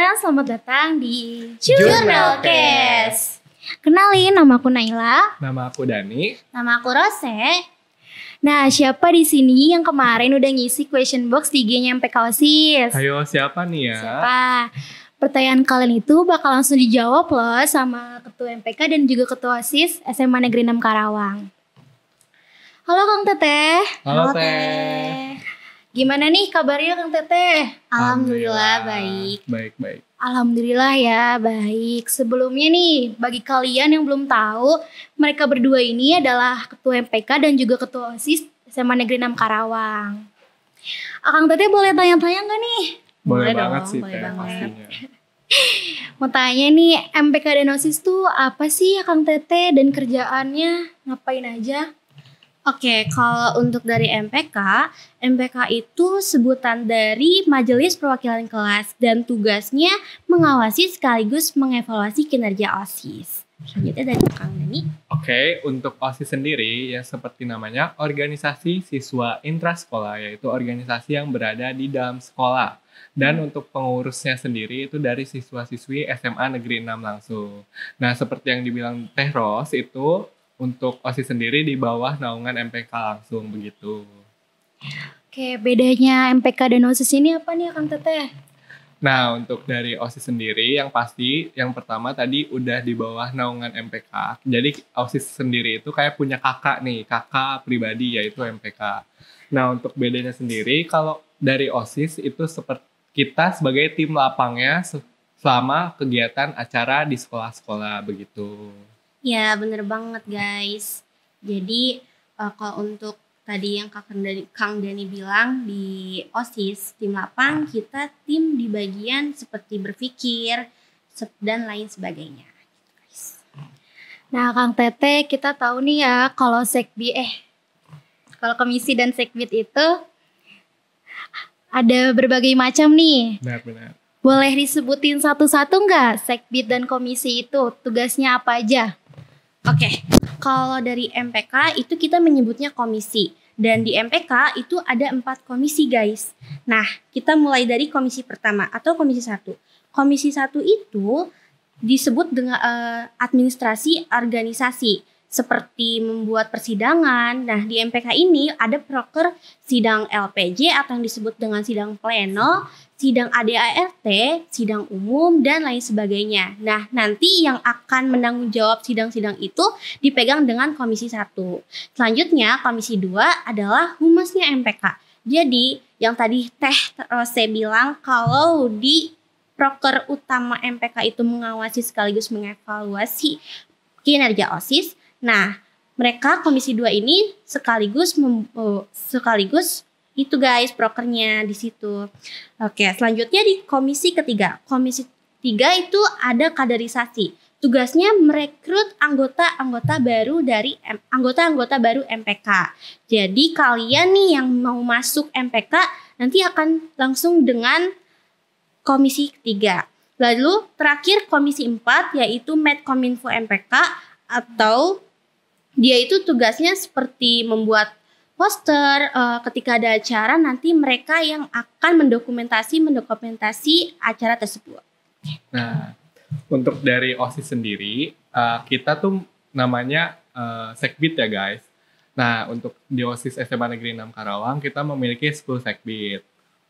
semuanya, selamat datang di Jurnalcast. Kenalin, nama aku Naila. Nama aku Dani. Nama aku Rose. Nah, siapa di sini yang kemarin udah ngisi question box di IG-nya MPK OSIS? Ayo, siapa nih ya? Siapa? Pertanyaan kalian itu bakal langsung dijawab loh sama Ketua MPK dan juga Ketua OSIS SMA Negeri 6 Karawang. Halo Kang Teteh. Halo Teh. Gimana nih kabarnya Kang Teteh? Alhamdulillah baik. Baik. Alhamdulillah ya, baik. Sebelumnya nih, bagi kalian yang belum tahu, mereka berdua ini adalah Ketua MPK dan juga Ketua OSIS SMA Negeri 6 Karawang. Akang Teteh boleh tanya-tanya nggak nih? Boleh Boleh banget dong, sih boleh Teh banget. pastinya. Mau tanya nih, MPK dan OSIS tuh apa sih Akang Teteh dan kerjaannya? Ngapain aja? Oke, kalau untuk dari MPK itu sebutan dari Majelis Perwakilan Kelas dan tugasnya mengawasi sekaligus mengevaluasi kinerja OSIS. Selanjutnya dari Kang Dani. Oke, untuk OSIS sendiri ya seperti namanya organisasi siswa intrasekolah, yaitu organisasi yang berada di dalam sekolah. Dan untuk pengurusnya sendiri itu dari siswa-siswi SMA Negeri 6 langsung. Nah, seperti yang dibilang Teh Ros, itu untuk OSIS sendiri di bawah naungan MPK langsung begitu. Oke, bedanya MPK dan OSIS ini apa nih Akang Teteh? Nah, untuk dari OSIS sendiri yang pasti yang pertama tadi udah di bawah naungan MPK. Jadi OSIS sendiri itu kayak punya kakak nih, kakak pribadi yaitu MPK. Nah, untuk bedanya sendiri kalau dari OSIS itu seperti kita sebagai tim lapangnya selama kegiatan acara di sekolah-sekolah begitu. Ya bener banget guys. Jadi kalau untuk tadi yang Kang Dani bilang di OSIS, tim lapang kita tim di bagian seperti berpikir dan lain sebagainya. Nah, Kang Teteh, kita tahu nih ya kalau kalau komisi dan sekbid itu ada berbagai macam nih. Benar-benar. Boleh disebutin satu-satu nggak sekbid dan komisi itu tugasnya apa aja? Oke, kalau dari MPK itu kita menyebutnya komisi. Dan di MPK itu ada 4 komisi guys. Nah, kita mulai dari komisi pertama atau komisi 1. Komisi 1 itu disebut dengan administrasi organisasi. Seperti membuat persidangan. Nah, di MPK ini ada proker sidang LPJ atau yang disebut dengan sidang pleno, sidang ADART, sidang umum, dan lain sebagainya. Nah, nanti yang akan menanggung jawab sidang-sidang itu dipegang dengan komisi 1. Selanjutnya, komisi 2 adalah humasnya MPK. Jadi, yang tadi Teh Rose bilang kalau di proker utama MPK itu mengawasi sekaligus mengevaluasi kinerja OSIS. Nah, mereka komisi 2 ini sekaligus itu guys prokernya di situ. Oke, selanjutnya di komisi ketiga. Komisi 3 itu ada kaderisasi. Tugasnya merekrut anggota-anggota baru baru MPK. Jadi kalian nih yang mau masuk MPK nanti akan langsung dengan komisi ketiga. Lalu terakhir komisi 4 yaitu Medkominfo MPK atau dia itu tugasnya seperti membuat poster ketika ada acara nanti mereka yang akan mendokumentasi acara tersebut. Nah, untuk dari OSIS sendiri, kita tuh namanya sekbid ya guys. Nah, untuk di OSIS SMA Negeri 6 Karawang, kita memiliki 10 sekbid.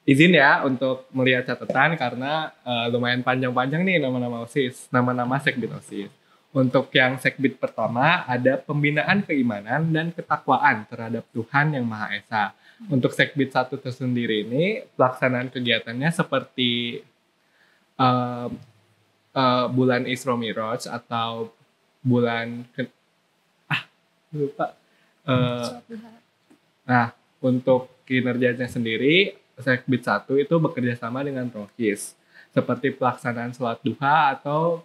Izin ya untuk melihat catatan karena lumayan panjang-panjang nih nama-nama OSIS, nama-nama sekbid OSIS. Untuk yang sekbid pertama ada pembinaan keimanan dan ketakwaan terhadap Tuhan Yang Maha Esa. Untuk sekbid 1 tersendiri ini pelaksanaan kegiatannya seperti bulan Isra Miraj atau bulan nah, untuk kinerjanya sendiri sekbid 1 itu bekerja sama dengan Rohis seperti pelaksanaan sholat duha atau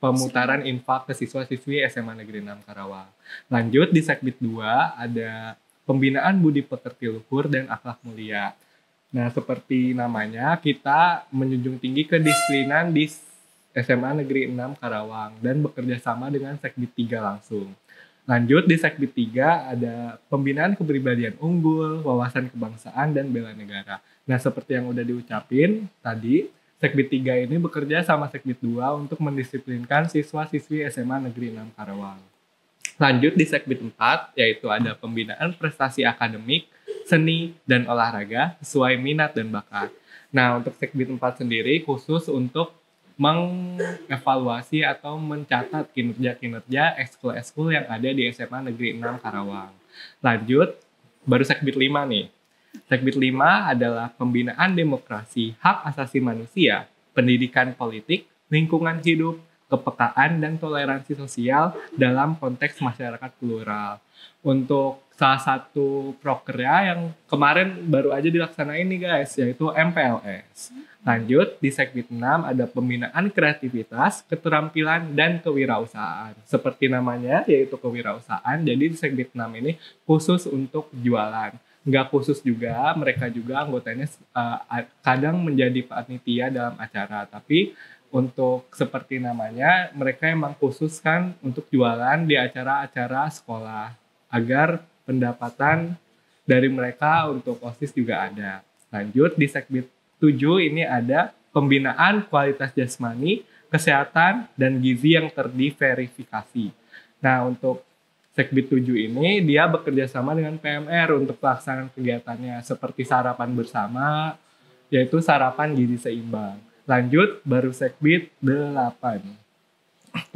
pemutaran infak ke siswa-siswi SMA Negeri 6 Karawang. Lanjut di sekbid 2 ada pembinaan budi pekerti luhur dan akhlak mulia. Nah, seperti namanya kita menjunjung tinggi kedisiplinan di SMA Negeri 6 Karawang dan bekerja sama dengan sekbid 3 langsung. Lanjut di sekbid 3 ada pembinaan kepribadian unggul, wawasan kebangsaan dan bela negara. Nah, seperti yang udah diucapin tadi, Sekbid 3 ini bekerja sama Sekbid 2 untuk mendisiplinkan siswa-siswi SMA Negeri 6 Karawang. Lanjut di Sekbid 4, yaitu ada pembinaan prestasi akademik, seni, dan olahraga sesuai minat dan bakat. Nah, untuk Sekbid 4 sendiri khusus untuk mengevaluasi atau mencatat kinerja-kinerja ekskul-ekskul yang ada di SMA Negeri 6 Karawang. Lanjut, baru Sekbid 5 nih. Sekbid 5 adalah pembinaan demokrasi, hak asasi manusia, pendidikan politik, lingkungan hidup, kepekaan, dan toleransi sosial dalam konteks masyarakat plural. Untuk salah satu prokernya yang kemarin baru aja dilaksanain nih guys, yaitu MPLS. Lanjut, di Sekbid 6 ada pembinaan kreativitas, keterampilan, dan kewirausahaan. Seperti namanya, yaitu kewirausahaan. Jadi di Sekbid 6 ini khusus untuk jualan. Nggak khusus juga, mereka juga anggotanya kadang menjadi panitia dalam acara. Tapi untuk seperti namanya, mereka emang khususkan untuk jualan di acara-acara sekolah. Agar pendapatan dari mereka untuk OSIS juga ada. Lanjut, di Sekbid 7 ini ada pembinaan kualitas jasmani, kesehatan, dan gizi yang terdiverifikasi. Nah, untuk Sekbid 7 ini dia bekerja sama dengan PMR untuk pelaksanaan kegiatannya seperti sarapan bersama, yaitu sarapan gizi seimbang. Lanjut, baru Sekbid 8.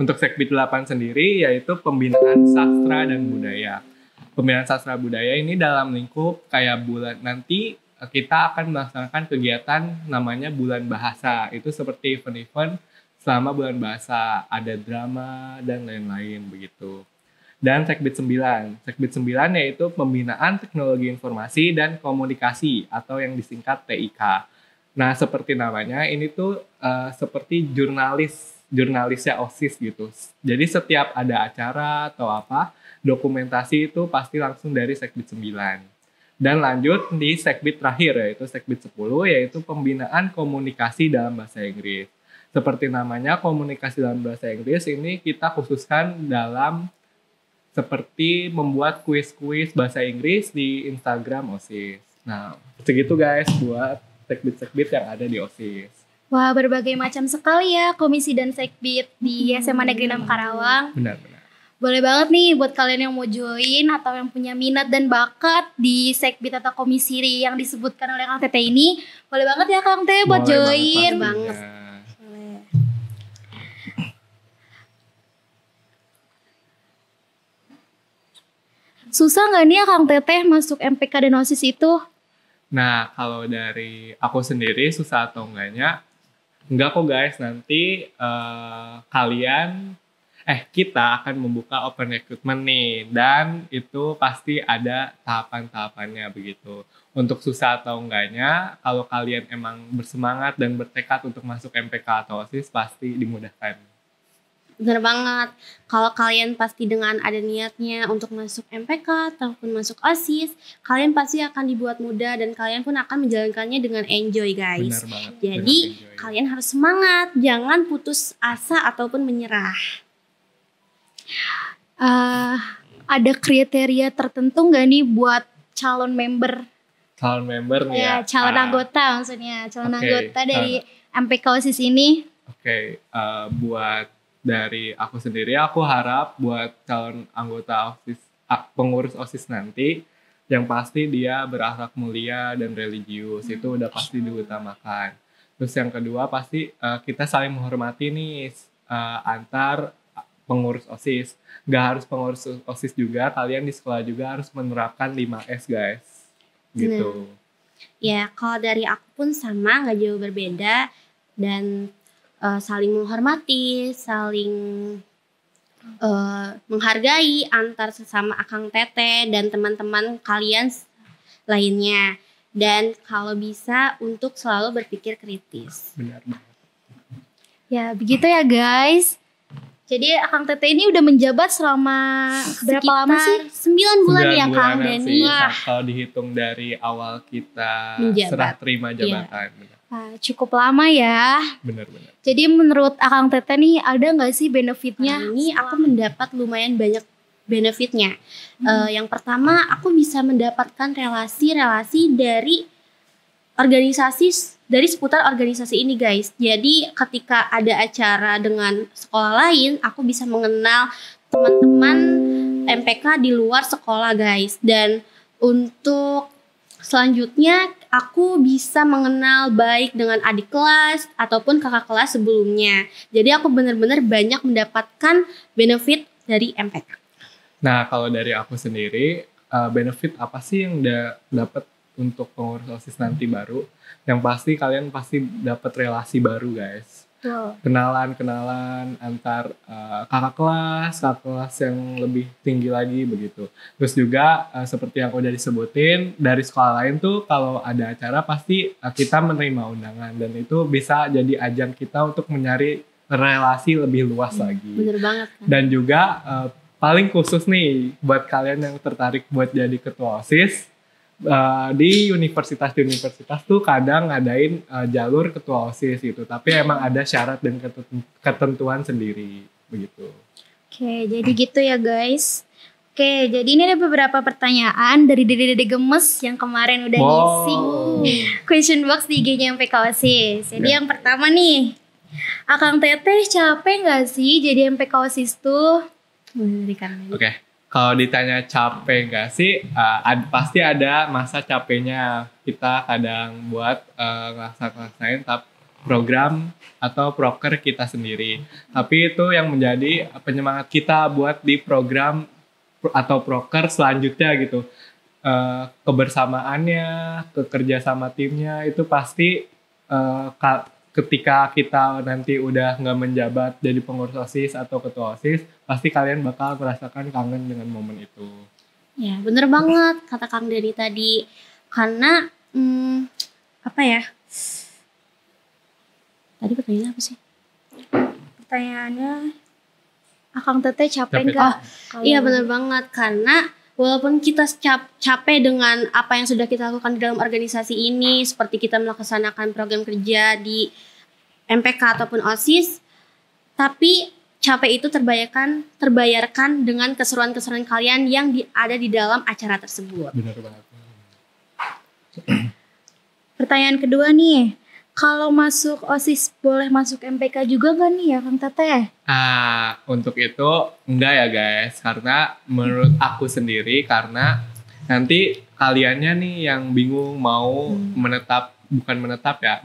Untuk Sekbid 8 sendiri yaitu pembinaan sastra dan budaya. Pembinaan sastra budaya ini dalam lingkup kayak bulan nanti kita akan melaksanakan kegiatan namanya Bulan Bahasa. Itu seperti event-event selama bulan bahasa, ada drama dan lain-lain begitu. Dan Sekbid 9. Sekbid 9 yaitu pembinaan teknologi informasi dan komunikasi atau yang disingkat TIK. Nah, seperti namanya, ini tuh seperti jurnalisnya OSIS gitu. Jadi setiap ada acara atau apa, dokumentasi itu pasti langsung dari Sekbid 9. Dan lanjut di Sekbid terakhir yaitu Sekbid 10 yaitu pembinaan komunikasi dalam bahasa Inggris. Seperti namanya, komunikasi dalam bahasa Inggris ini kita khususkan dalam seperti membuat kuis-kuis bahasa Inggris di Instagram OSIS. Nah, segitu guys buat sekbid-sekbid yang ada di OSIS. Wah, berbagai macam sekali ya komisi dan sekbid di SMA Negeri 6 Karawang. Benar-benar. Boleh banget nih buat kalian yang mau join atau yang punya minat dan bakat di sekbid atau komisi yang disebutkan oleh Kang Tete ini. Boleh banget ya Kang Tete buat join. Banget. Susah nggak nih ya Kang Teteh masuk MPK dan OSIS itu? Nah, kalau dari aku sendiri susah atau enggaknya, enggak kok guys. Nanti kita akan membuka open recruitment nih. Dan itu pasti ada tahapan-tahapannya begitu. Untuk susah atau enggaknya, kalau kalian emang bersemangat dan bertekad untuk masuk MPK atau OSIS, pasti dimudahkan. Bener banget. Kalau kalian pasti dengan ada niatnya untuk masuk MPK ataupun masuk OSIS, kalian pasti akan dibuat mudah dan kalian pun akan menjalankannya dengan enjoy guys. Benar banget. Jadi kalian harus semangat, jangan putus asa ataupun menyerah. Ada kriteria tertentu nggak nih buat calon member? Calon member nih ya? Calon anggota maksudnya. Calon anggota dari MPK OSIS ini. Buat dari aku sendiri, aku harap buat calon anggota OSIS, pengurus OSIS nanti, yang pasti dia berakhlak mulia dan religius, itu udah pasti diutamakan. Terus yang kedua pasti kita saling menghormati nih antar pengurus OSIS. Gak harus pengurus OSIS juga, kalian di sekolah juga harus menerapkan 5S guys. Gitu. Ya, kalau dari aku pun sama, gak jauh berbeda. Dan saling menghormati, saling menghargai antar sesama Akang Tete dan teman-teman kalian lainnya. Dan kalau bisa untuk selalu berpikir kritis. Benar banget. Ya begitu ya guys. Jadi Akang Tete ini udah menjabat selama berapa lama sih? 9 bulan ya Kang Denny. Kalau dihitung dari awal kita menjabat. Serah terima jabatan. Iya. Cukup lama ya. Benar-benar. Jadi menurut Akang Tete nih ada nggak sih benefitnya? Ini aku mendapat lumayan banyak benefitnya. Yang pertama aku bisa mendapatkan relasi-relasi dari dari seputar organisasi ini guys. Jadi ketika ada acara dengan sekolah lain, aku bisa mengenal teman-teman MPK di luar sekolah guys. Dan untuk selanjutnya aku bisa mengenal baik dengan adik kelas ataupun kakak kelas sebelumnya. Jadi aku benar-benar banyak mendapatkan benefit dari MPK. Nah, kalau dari aku sendiri, benefit apa sih yang udah dapat untuk pengurus OSIS nanti baru? Yang pasti kalian pasti dapat relasi baru, guys. Wow. Kenalan antar kakak kelas yang lebih tinggi lagi begitu. Terus juga seperti yang udah disebutin, dari sekolah lain tuh kalau ada acara pasti kita menerima undangan, dan itu bisa jadi ajang kita untuk mencari relasi lebih luas lagi. Bener banget kan? Dan juga paling khusus nih buat kalian yang tertarik buat jadi ketua OSIS, di universitas tuh kadang ngadain jalur ketua OSIS gitu, tapi emang ada syarat dan ketentuan sendiri begitu. Oke, jadi gitu ya guys. Oke, jadi ini ada beberapa pertanyaan dari Dede Gemes yang kemarin udah ngisi question box di IG-nya MPK OSIS. Jadi yang pertama nih, Akang Teteh capek gak sih jadi MPK OSIS tuh? Oke. Kalau ditanya capek gak sih, pasti ada masa capeknya. Kita kadang buat ngelaksain program atau proker kita sendiri. Tapi itu yang menjadi penyemangat kita buat di program atau proker selanjutnya gitu. Kebersamaannya, kerja sama timnya itu pasti ketika kita nanti udah nggak menjabat jadi pengurus OSIS atau ketua OSIS, pasti kalian bakal merasakan kangen dengan momen itu. Ya, bener banget kata Kang Dedi tadi. Karena apa ya? Tadi pertanyaannya apa sih? Pertanyaannya, Akang Teteh capek Capek. nggak? Iya bener banget, karena walaupun kita capek dengan apa yang sudah kita lakukan di dalam organisasi ini, seperti kita melaksanakan program kerja di MPK ataupun OSIS, tapi capek itu terbayarkan dengan keseruan-keseruan kalian yang ada di dalam acara tersebut. Benar banget. Pertanyaan kedua nih, kalau masuk OSIS boleh masuk MPK juga nggak nih ya Kang Teteh? Untuk itu enggak ya guys, karena menurut aku sendiri, karena nanti kaliannya nih yang bingung mau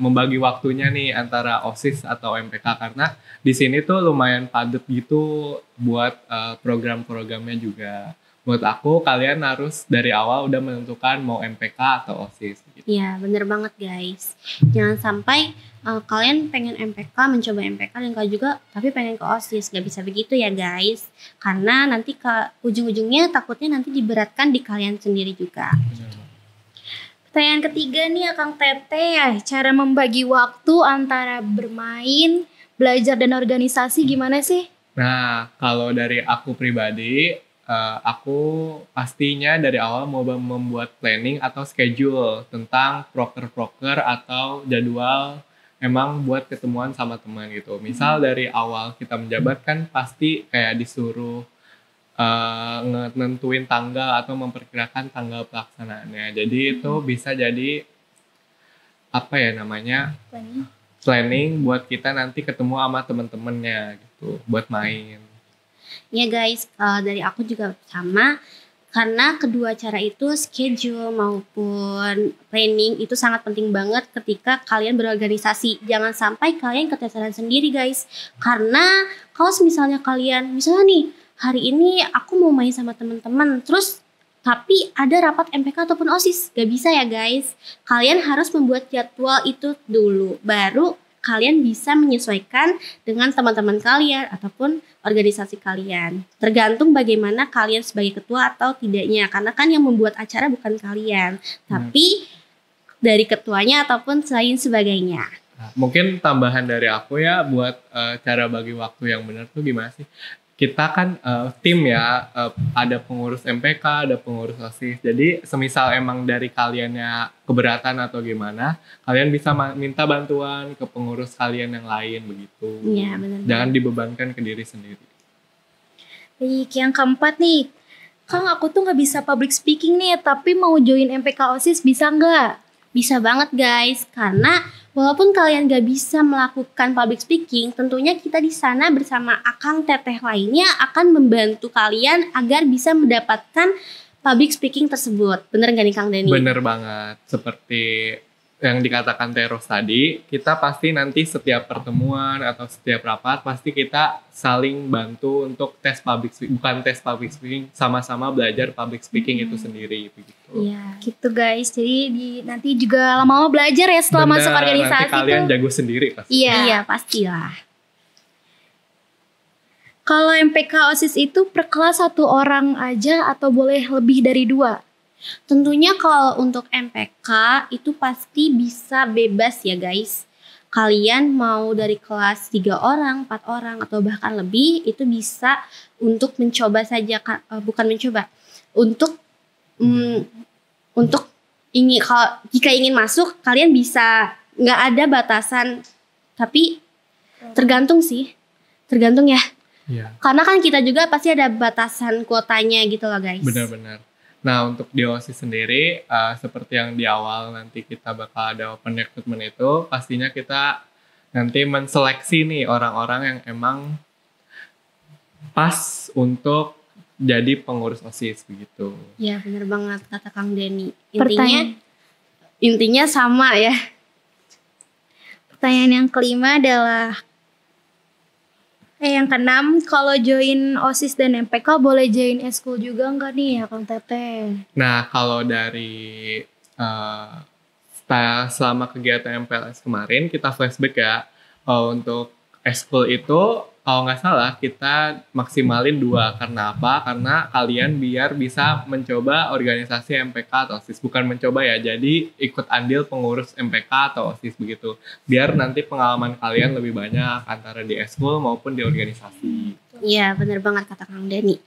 membagi waktunya nih antara OSIS atau MPK, karena di sini tuh lumayan padat gitu buat program-programnya juga. Menurut aku kalian harus dari awal udah menentukan mau MPK atau OSIS gitu. Iya bener banget guys. Jangan sampai kalian pengen MPK, mencoba MPK dan kalian juga tapi pengen ke OSIS. Gak bisa begitu ya guys. Karena nanti ke ujung-ujungnya takutnya nanti diberatkan di kalian sendiri juga. Pertanyaan ketiga nih Kang Teteh, cara membagi waktu antara bermain, belajar dan organisasi gimana sih? Nah, kalau dari aku pribadi, aku pastinya dari awal mau membuat planning atau schedule tentang proker-proker atau jadwal emang buat ketemuan sama teman gitu. Misal dari awal kita menjabat kan pasti kayak disuruh nentuin tanggal atau memperkirakan tanggal pelaksanaannya. Jadi itu bisa jadi apa ya namanya? Planning buat kita nanti ketemu sama teman-temannya gitu, buat main. Ya guys, dari aku juga sama, karena kedua cara itu schedule maupun planning itu sangat penting banget ketika kalian berorganisasi. Jangan sampai kalian keteteran sendiri guys, karena kalau misalnya kalian misalnya nih hari ini aku mau main sama teman-teman, terus tapi ada rapat MPK ataupun OSIS, gak bisa ya guys. Kalian harus membuat jadwal itu dulu, baru kalian bisa menyesuaikan dengan teman-teman kalian ataupun organisasi kalian. Tergantung bagaimana kalian sebagai ketua atau tidaknya. Karena kan yang membuat acara bukan kalian, tapi dari ketuanya ataupun lain sebagainya. Nah, mungkin tambahan dari aku ya buat cara bagi waktu yang benar tuh gimana sih? Kita kan tim ya, ada pengurus MPK, ada pengurus OSIS. Jadi semisal emang dari kaliannya keberatan atau gimana, kalian bisa minta bantuan ke pengurus kalian yang lain begitu. Iya, benar. Jangan dibebankan ke diri sendiri. Baik, yang keempat nih, Kang aku tuh nggak bisa public speaking nih, tapi mau join MPK OSIS bisa nggak? Bisa banget guys, karena walaupun kalian gak bisa melakukan public speaking, tentunya kita di sana bersama akang teteh lainnya akan membantu kalian agar bisa mendapatkan public speaking tersebut. Bener gak nih Kang Denny? Bener banget, seperti yang dikatakan Teros tadi, kita pasti nanti setiap pertemuan atau setiap rapat pasti kita saling bantu untuk tes public speaking, bukan tes public speaking, sama-sama belajar public speaking itu sendiri begitu. Iya. Gitu guys. Jadi nanti juga lama-lama belajar ya setelah Bener, masuk organisasi nanti kalian tuh. jago sendiri pasti. Iya, pastilah. Kalau MPK OSIS itu per kelas 1 orang aja atau boleh lebih dari 2? Tentunya kalau untuk MPK itu pasti bisa bebas ya guys. Kalian mau dari kelas 3 orang, 4 orang atau bahkan lebih itu bisa untuk mencoba saja, bukan mencoba. Untuk jika ingin masuk kalian bisa, nggak ada batasan, tapi tergantung ya. Iya. Karena kan kita juga pasti ada batasan kuotanya gitu loh guys. Benar-benar. Nah, untuk di OSIS sendiri, seperti yang di awal nanti kita bakal ada open recruitment itu, pastinya kita nanti menseleksi nih orang-orang yang emang pas untuk jadi pengurus OSIS begitu. Ya benar banget kata Kang Denny. Pertanyaan. Intinya sama ya. Pertanyaan yang kelima adalah yang keenam, kalau join OSIS dan MPK boleh join eskul juga enggak nih ya Kang Teteh? Nah, kalau dari selama kegiatan MPLS kemarin, kita flashback ya. Untuk eskul itu, kalau nggak salah, kita maksimalin 2. Karena apa? Karena kalian biar bisa mencoba organisasi MPK atau OSIS. Bukan mencoba ya, jadi ikut andil pengurus MPK atau OSIS begitu. Biar nanti pengalaman kalian lebih banyak antara di eskul maupun di organisasi. Iya benar banget kata Kang Denny.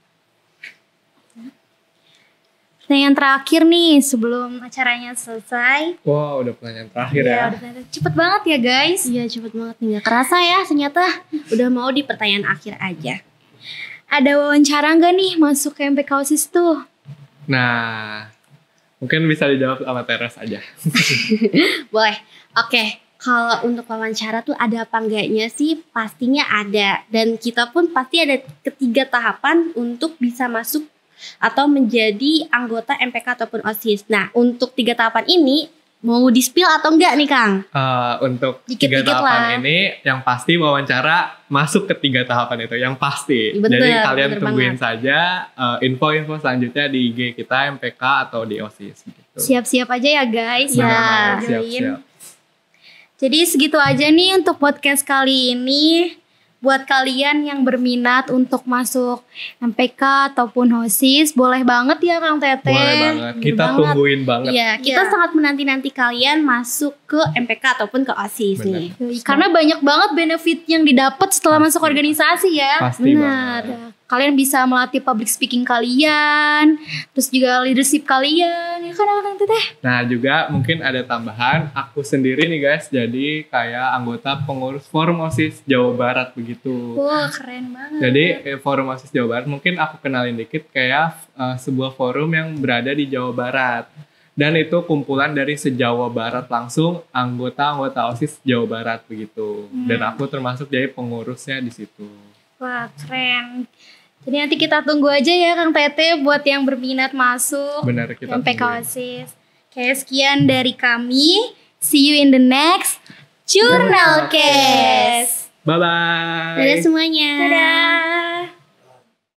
Pertanyaan terakhir nih sebelum acaranya selesai. Wow, udah pertanyaan terakhir ya. Cepet banget ya guys. Iya cepet banget nih, gak kerasa ya ternyata udah mau di pertanyaan akhir aja. Ada wawancara nggak nih masuk ke MPK OSIS tuh? Nah, mungkin bisa dijawab sama Teres aja. Boleh. Oke. Kalau untuk wawancara tuh ada apa enggaknya sih? Pastinya ada. Dan kita pun pasti ada ketiga tahapan untuk bisa masuk atau menjadi anggota MPK ataupun OSIS. Nah, untuk 3 tahapan ini mau di-spill atau enggak nih Kang? Untuk Dikit-dikit 3 tahapan lah. ini yang pasti wawancara masuk ke 3 tahapan itu yang pasti. Bener, Jadi kalian bener tungguin banget. saja info-info selanjutnya di IG kita MPK atau di OSIS gitu. Siap-siap aja ya guys. Bener Ya, banget, join. siap-siap. Jadi segitu aja nih untuk podcast kali ini. Buat kalian yang berminat untuk masuk MPK ataupun OSIS, boleh banget ya Kang Teteh. Boleh banget. Bener Kita banget. tungguin banget. Iya, kita Iya. sangat menanti-nanti kalian masuk ke MPK ataupun ke OSIS Bener. nih. Karena banyak banget benefit yang didapat setelah masuk organisasi ya. Pasti Benar. banget. Kalian bisa melatih public speaking kalian, terus juga leadership kalian, ya kan Kang Teteh? Nah juga mungkin ada tambahan, aku sendiri nih guys, jadi kayak anggota pengurus Forum OSIS Jawa Barat begitu. Wah keren banget. Jadi Forum OSIS Jawa Barat mungkin aku kenalin dikit kayak sebuah forum yang berada di Jawa Barat. Dan itu kumpulan dari se-Jawa Barat langsung anggota-anggota OSIS Jawa Barat begitu. Dan aku termasuk jadi pengurusnya di situ. Wah keren. Jadi nanti kita tunggu aja ya Kang Teteh buat yang berminat masuk Benar kita MPK tungguin. OSIS. Oke sekian dari kami. See you in the next Journal Case. Bye-bye. Dadah semuanya. Dadah.